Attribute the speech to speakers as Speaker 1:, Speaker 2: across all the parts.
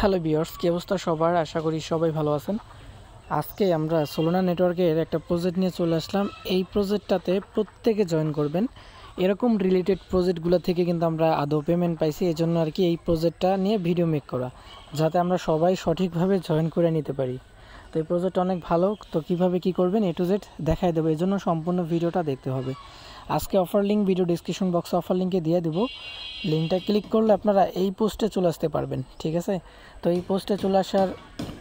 Speaker 1: Hello viewers, কি অবস্থা সবার? আশা করি সবাই ভালো আছেন। আজকে আমরা সোলানা নেটওয়ার্কের একটা প্রজেক্ট নিয়ে চলে আসলাম। এই প্রজেক্টটাতে প্রত্যেকে জয়েন করবেন। এরকম রিলেটেড প্রজেক্টগুলো থেকে কিন্তু আমরা আদৌ পেমেন্ট পাইছি, এজন্য আর কি এই প্রজেক্টটা নিয়ে ভিডিও মেক করা, যাতে আমরা সবাই সঠিকভাবে জয়েন করে নিতে পারি। তো এই প্রজেক্ট অনেক ভালো। তো কীভাবে কী করবেন এ টু জেড দেখাই দেবো, এই জন্য সম্পূর্ণ ভিডিওটা দেখতে হবে। আজকে অফার লিঙ্ক ভিডিও ডিসক্রিপশন বক্সে অফার লিঙ্কে দিয়ে দেবো। লিঙ্কটা ক্লিক করলে আপনারা এই পোস্টে চলে আসতে পারবেন, ঠিক আছে? তো এই পোস্টে চলে আসার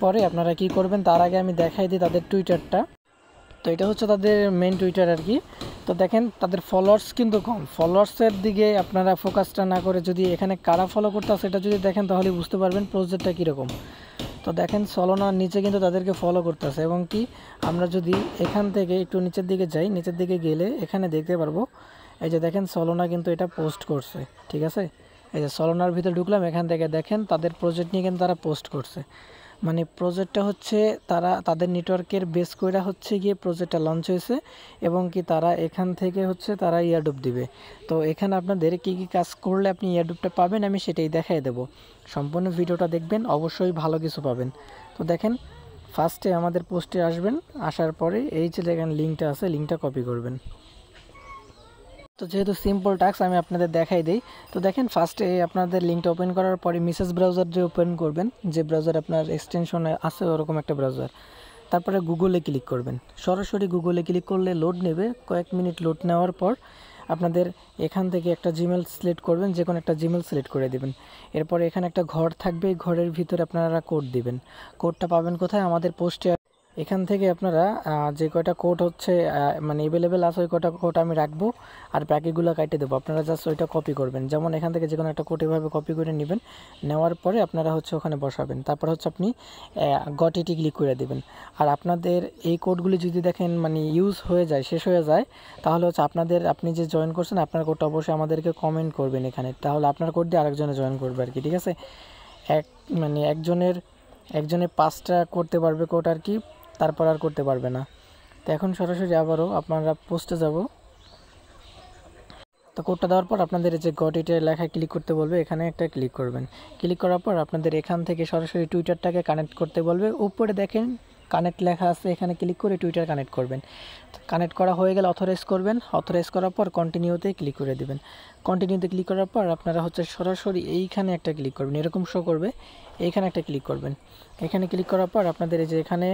Speaker 1: পরে আপনারা কি করবেন, তার আগে আমি দেখাই দিই তাদের টুইটারটা। তো এটা হচ্ছে তাদের মেন টুইটার আর কি। তো দেখেন তাদের ফলোয়ার্স কিন্তু কম। ফলোয়ার্সের দিকে আপনারা ফোকাসটা না করে যদি এখানে কারা ফলো করতে সেটা যদি দেখেন, তাহলে বুঝতে পারবেন প্রজেক্টটা কীরকম। তো দেখেন সলোনার নিচে কিন্তু তাদেরকে ফলো করতেছে, এবং কি আমরা যদি এখান থেকে একটু নিচের দিকে যাই, নিচের দিকে গেলে এখানে দেখতে পারবো এই যে দেখেন সলোনা কিন্তু এটা পোস্ট করছে, ঠিক আছে? এই যে সলোনার ভিতরে ঢুকলাম, এখান থেকে দেখেন তাদের প্রজেক্ট নিয়ে কিন্তু তারা পোস্ট করছে। মানে প্রজেক্টটা হচ্ছে তারা তাদের নেটওয়ার্কের বেস কইরা হচ্ছে গিয়ে প্রজেক্টটা লঞ্চ হয়েছে, এবং কি তারা এখান থেকে হচ্ছে তারা ইয়ারড্রপ দিবে। তো এখানে আপনাদের কী কী কাজ করলে আপনি ইয়ারড্রপটা পাবেন আমি সেটাই দেখাই দেব। সম্পূর্ণ ভিডিওটা দেখবেন, অবশ্যই ভালো কিছু পাবেন। তো দেখেন ফার্স্টে আমাদের পোস্টে আসবেন, আসার পরে এই যে দেখেন লিঙ্কটা আছে, লিঙ্কটা কপি করবেন। তো যেহেতু সিম্পল টাস্ক আমি আপনাদের দেখাই দিই। তো দেখেন ফার্স্টে আপনাদের লিঙ্কটা ওপেন করার পরে মেসেজ ব্রাউজার যে ওপেন করবেন, যে ব্রাউজার আপনার এক্সটেনশনে আছে ওরকম একটা ব্রাউজার, তারপরে গুগলে ক্লিক করবেন। সরাসরি গুগলে ক্লিক করলে লোড নেবে, কয়েক মিনিট লোড নেওয়ার পর আপনাদের এখান থেকে একটা জিমেল সিলেক্ট করবেন, যে কোনো একটা জিমেল সিলেক্ট করে দেবেন। এরপরে এখানে একটা ঘর থাকবে, এই ঘরের ভিতরে আপনারা কোড দিবেন। কোডটা পাবেন কোথায়? আমাদের পোস্টে। এখান থেকে আপনারা যে কয়টা কোড হচ্ছে মানে অ্যাভেলেবেল আছে ওই কয়টা কোড আমি রাখবো, আর বাকিগুলো কাটে দেবো। আপনারা জাস্ট ওইটা কপি করবেন। যেমন এখান থেকে যে কোনো একটা কোড এভাবে কপি করে নেবেন, নেওয়ার পরে আপনারা হচ্ছে ওখানে বসাবেন। তারপর হচ্ছে আপনি গট ইটি ক্লিক করে দেবেন। আর আপনাদের এই কোডগুলি যদি দেখেন মানে ইউজ হয়ে যায়, শেষ হয়ে যায়, তাহলে হচ্ছে আপনি যে জয়েন করছেন আপনার কোডটা অবশ্যই আমাদেরকে কমেন্ট করবেন এখানে, তাহলে আপনার কোড দিয়ে আরেকজনে জয়েন করবে আর কি, ঠিক আছে? একজনে 5টা করতে পারবে কোড আর কি, তারপর আর করতে পারবে না। তো এখন সরাসরি আবারও আপনারা পোস্টে যাব। তো কোডটা দেওয়ার পর আপনাদের যে গট ইটের লেখায় ক্লিক করতে বলবে, এখানে একটা ক্লিক করবেন। ক্লিক করার পর আপনাদের এখান থেকে সরাসরি টুইটারটাকে কানেক্ট করতে বলবে। উপরে দেখেন কানেক্ট লেখা আছে, এখানে ক্লিক করে টুইটার কানেক্ট করবেন। কানেক্ট করা হয়ে গেলে অথরাইজ করবেন। অথরাইজ করার পর কন্টিনিউতে ক্লিক করে দেবেন। কন্টিনিউতে ক্লিক করার পর আপনারা হচ্ছে সরাসরি এইখানে একটা ক্লিক করবেন, এরকম শো করবে, এইখানে একটা ক্লিক করবেন। এখানে ক্লিক করার পর আপনাদের এই যে এখানে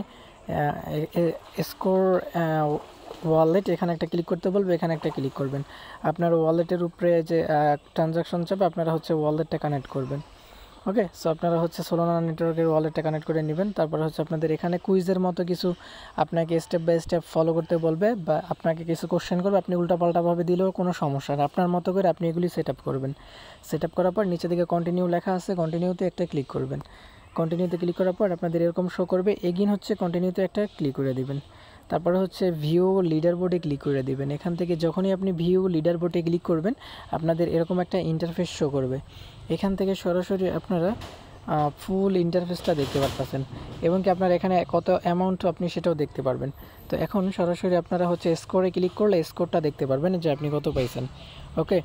Speaker 1: স্কোর ওয়ালেট, এখানে একটা ক্লিক করতে বলবে, এখানে একটা ক্লিক করবেন। আপনার ওয়ালেটের উপরে যে ট্রানজাকশন চাপে আপনারা হচ্ছে ওয়ালেটটা কানেক্ট করবেন। ওকে, সো আপনারা হচ্ছে সোলানা নেটওয়ার্কের ওয়ালেটটা কানেক্ট করে নেবেন। তারপর হচ্ছে আপনাদের এখানে কুইজের মতো কিছু আপনাকে স্টেপ বাই স্টেপ ফলো করতে বলবে, বা আপনাকে কিছু কোশ্চেন করবে, আপনি উল্টাপাল্টাভাবে দিলেও কোনো সমস্যা না, আপনার মতো করে আপনি এগুলি সেট আপ করবেন। সেট আপ করার পর নিচে দিকে কন্টিনিউ লেখা আছে, কন্টিনিউতে একটা ক্লিক করবেন। কন্টিনিউতে ক্লিক করার পর আপনাদের এরকম শো করবে, এগিন হচ্ছে কন্টিনিউতে একটা ক্লিক করে দিবেন। তারপরে হচ্ছে ভিউ লিডার বোর্ডে ক্লিক করে দিবেন। এখান থেকে যখনই আপনি ভিউ লিডার বোর্ডে ক্লিক করবেন, আপনাদের এরকম একটা ইন্টারফেস শো করবে। এখান থেকে সরাসরি আপনারা ফুল ইন্টারফেসটা দেখতে পারতেছেন, এবং কি আপনার এখানে কত অ্যামাউন্ট আপনি সেটাও দেখতে পারবেন। তো এখন সরাসরি আপনারা হচ্ছে স্কোরে ক্লিক করলে স্কোরটা দেখতে পারবেন যে আপনি কত পাইছেন। ওকে,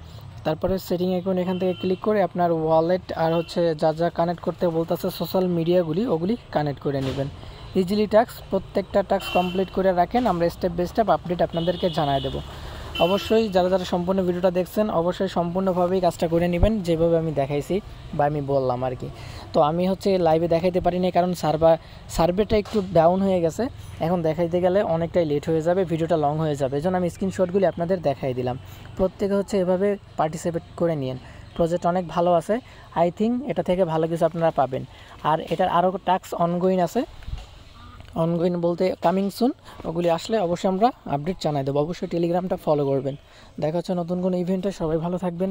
Speaker 1: তারপরে সেটিং আইকন এখান থেকে ক্লিক করে আপনার ওয়ালেট আর হচ্ছে যা যা কানেক্ট করতে বলতেছে সোশ্যাল মিডিয়াগুলি, ওগুলি কানেক্ট করে নেবেন। ইজিলি টাস্ক, প্রত্যেকটা টাস্ক কমপ্লিট করে রাখেন, আমরা স্টেপ বাই স্টেপ আপডেট আপনাদেরকে জানাই দেবো। অবশ্যই যারা যারা সম্পূর্ণ ভিডিওটা দেখছেন অবশ্যই সম্পূর্ণভাবেই কাজটা করে নেবেন, যেভাবে আমি দেখাইছি বা আমি বললাম আর কি। তো আমি হচ্ছে লাইভে দেখাইতে পারিনি, কারণ সার্ভেটা একটু ডাউন হয়ে গেছে। এখন দেখাইতে গেলে অনেকটাই লেট হয়ে যাবে, ভিডিওটা লং হয়ে যাবে, এজন্য আমি স্ক্রিনশটগুলি আপনাদের দেখাই দিলাম। প্রত্যেকে হচ্ছে এভাবে পার্টিসিপেট করে নিন। প্রজেক্ট অনেক ভালো আছে, আই থিঙ্ক এটা থেকে ভালো কিছু আপনারা পাবেন। আর এটার আরও টাস্ক অনগোয়িং আছে, অনগোয়িং বলতে কামিং সুন, ওগুলি আসলে অবশ্যই আমরা আপডেট জানাই দেবো। অবশ্যই টেলিগ্রামটা ফলো করবেন। দেখা হচ্ছে নতুন কোনো ইভেন্টে, সবাই ভালো থাকবেন।